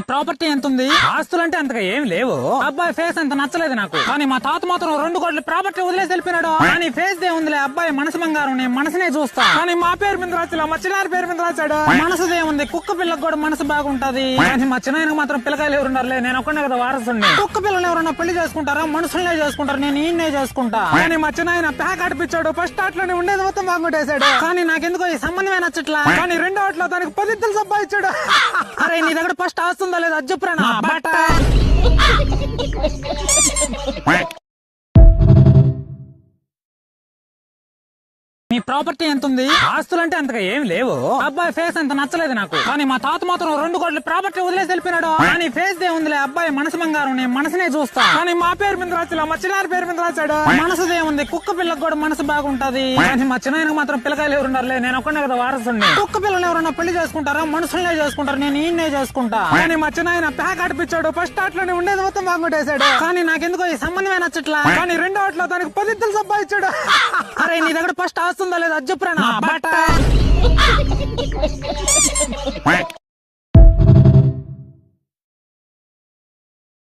Property ఎంత ఉంది? ఆస్తులంటే అంతగా ఏం లేవు. అబ్బాయి ఫేస్ అంత నచ్చలేదు నాకు, కానీ మా తాత మాత్రం 2 కోట్ల ప్రాపర్టీ వదిలేసి వెళ్ళిపోయినాడు. కానీ ఫేస్ దే ఉందిలే, అబ్బాయి మనసు బంగారం, నేను మనసునే చూస్తా. కానీ మా పేరు మీద రాసిలా, మా చిన్నారి పేరు మీద రాశాడు. మనసుదే ఉంది, కుక్క పిల్లకు కూడా మనసు బాగుంటది. కానీ మా చిన్నాయనకు మాత్రం పిల్లకాయలు ఎవరున్నారులే, నేను ఒక్కనే కదా వారసుని. కుక్క పిల్లలు ఎవరన్నా పెళ్లి చేసుకుంటారా? మనుషులనే చేసుకుంటారు, నేను ఈయన్నే చేసుకుంటా. కానీ మా చిన్నాయన ప్యాక్ ఆడిపించాడు. ఫస్ట్ ఆటలోనే ఉండేది మొత్తం బాగుంటేశాడు. కానీ నాకెందుకో ఈ సంబంధమే నచ్చట్లా. కానీ 2వ ఆటలో దానికి 10 ఇద్దరు సంపాదించాడు. అరే నీ దగ్గర ఫస్ట్ ఆస్తుందా లేదా అది చెప్పురా నా బట్ట. మీ ప్రాపర్టీ ఎంత ఉంది? ఆస్తులంటే అంతగా ఏం లేవు. అబ్బాయి ఫేస్ అంత నచ్చలేదు నాకు, కానీ మా తాత మాత్రం 2 కోట్ల ప్రాపర్టీ వదిలేసి వెళ్ళిపోయినాడు. కానీ ఫేస్ దే ఉందిలే, అబ్బాయి మనసు బంగారం, నేను మనసునే చూస్తా. కానీ మా పేరు మీద రాసిలా, మా చిన్నారి పేరు మీద రాశాడు. మనసుదే ఉంది, కుక్క పిల్లకు కూడా మనసు బాగుంటది. కానీ మా చిన్నాయనకు మాత్రం పిల్లకాయలు ఎవరున్నారులే, నేను ఒక్కనే కదా వారసుని. కుక్క పిల్లలు ఎవరన్నా పెళ్లి చేసుకుంటారా? మనుషులనే చేసుకుంటారు, నేను ఈయన్నే చేసుకుంటా. కానీ మా చిన్నాయన ప్యాక్ ఆడిపించాడు. ఫస్ట్ ఆటలోనే ఉండేది మొత్తం బాగుంటేశాడు. కానీ నాకెందుకో ఈ సంబంధమే నచ్చట్లా. కానీ 2వ ఆటలో దానికి 10 ఇద్దరు సంపాదించాడు. అరే నీ దగ్గర ఫస్ట్ ఆస్తుందా లేదా అది చెప్పురా నా బట్ట.